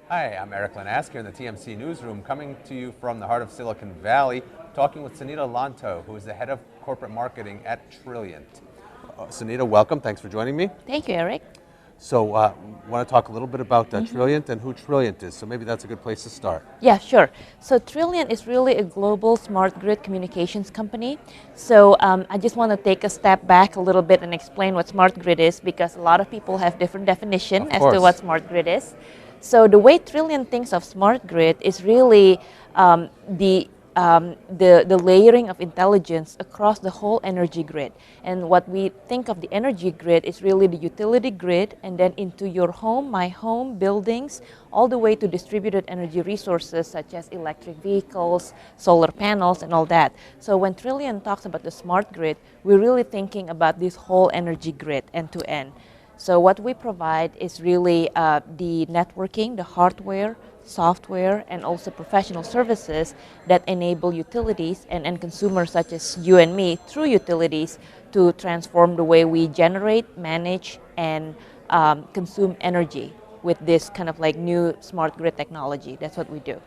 Hi, I'm Erik Linask here in the TMC newsroom, coming to you from the heart of Silicon Valley, talking with Sonita Lontoh, who is the head of corporate marketing at Trilliant. Sonita, welcome. Thanks for joining me. Thank you, Erik. So, want to talk a little bit about Trilliant and who Trilliant is. So maybe that's a good place to start. Yeah, sure. So Trilliant is really a global smart grid communications company. So I just want to take a step back a little bit and explain what smart grid is, because a lot of people have different definition Of as to course. what smart grid is. So the way Trilliant thinks of smart grid is really the layering of intelligence across the whole energy grid. And what we think of the energy grid is really the utility grid, and then into your home, my home, buildings, all the way to distributed energy resources such as electric vehicles, solar panels, and all that. So when Trilliant talks about the smart grid, we're really thinking about this whole energy grid end to end. So what we provide is really the networking, the hardware, software, and also professional services that enable utilities and end consumers such as you and me through utilities to transform the way we generate, manage, and consume energy with this kind of like new smart grid technology. That's what we do.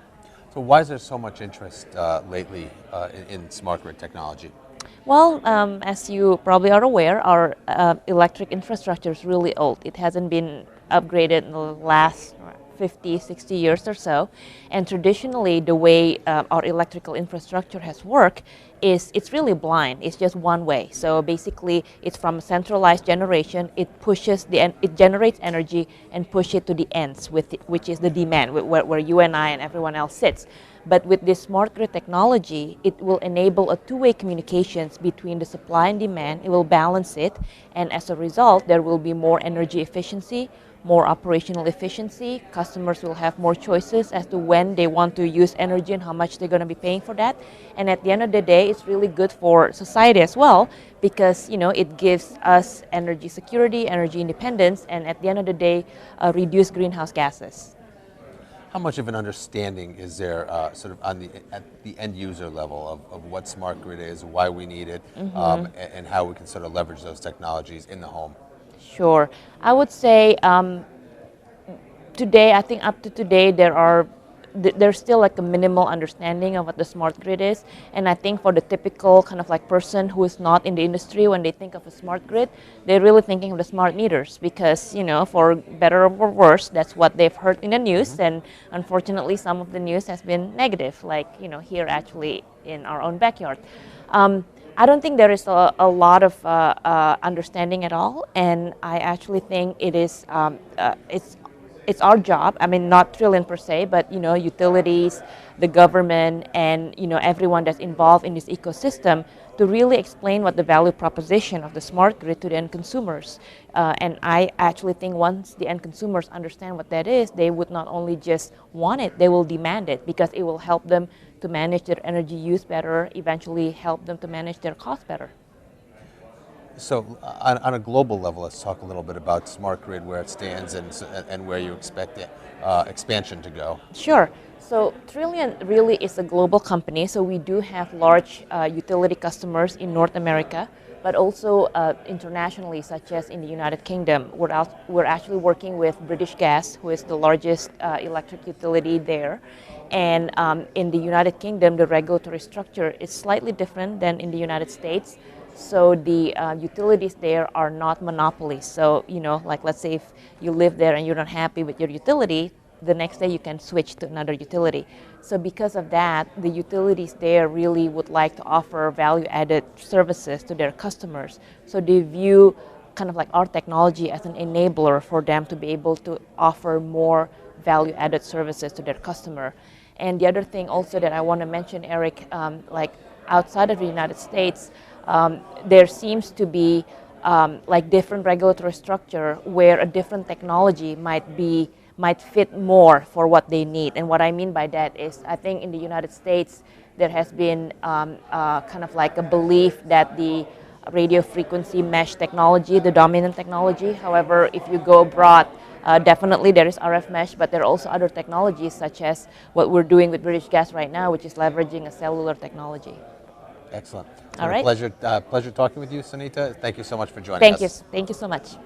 So why is there so much interest lately in smart grid technology? Well, as you probably are aware, our electric infrastructure is really old. It hasn't been upgraded in the last 50, 60 years or so. And traditionally, the way our electrical infrastructure has worked is it's really blind. It's just one way. So basically, it's from a centralized generation. It pushes it generates energy and push it to the ends, which is the demand, where you and I and everyone else sits. But with this smart grid technology, it will enable a two-way communications between the supply and demand. It will balance it, and as a result, there will be more energy efficiency, more operational efficiency. Customers will have more choices as to when they want to use energy and how much they're going to be paying for that. And at the end of the day, it's really good for society as well, because it gives us energy security, energy independence, and at the end of the day, reduce greenhouse gases. How much of an understanding is there sort of at the end user level of what smart grid is, why we need it, and how we can sort of leverage those technologies in the home? Sure. I would say today, I think up to today, there's still like a minimal understanding of what the smart grid is. And I think for the typical kind of like person who is not in the industry, when they think of a smart grid, they're really thinking of the smart meters, because, for better or worse, that's what they've heard in the news. And unfortunately, some of the news has been negative, like, here actually in our own backyard. I don't think there is a lot of understanding at all, and I actually think it is it's our job. I mean, not Trilliant per se, but utilities, the government, and everyone that's involved in this ecosystem to really explain what the value proposition of the smart grid to the end consumers. And I actually think once the end consumers understand what that is, they would not only just want it, they will demand it, because it will help them to manage their energy use better, eventually help them to manage their costs better. So on a global level, let's talk a little bit about smart grid, where it stands and where you expect the expansion to go. Sure. So Trilliant really is a global company, so we do have large utility customers in North America, but also internationally, such as in the United Kingdom. We're actually working with British Gas, who is the largest electric utility there. And in the United Kingdom, the regulatory structure is slightly different than in the United States. So the utilities there are not monopolies. So, like let's say if you live there and you're not happy with your utility, the next day you can switch to another utility. So because of that, the utilities there really would like to offer value-added services to their customers. So they view kind of like our technology as an enabler for them to be able to offer more value-added services to their customer. And the other thing also that I want to mention, Erik, like outside of the United States, there seems to be like different regulatory structure where a different technology might fit more for what they need. And what I mean by that is, I think in the United States there has been kind of like a belief that the radio frequency mesh technology, the dominant technology. However, if you go abroad, definitely there is RF mesh, but there are also other technologies such as what we're doing with British Gas right now, which is leveraging a cellular technology. Excellent. All right. Pleasure talking with you, Sonita. Thank you so much for joining us. Thank you so much.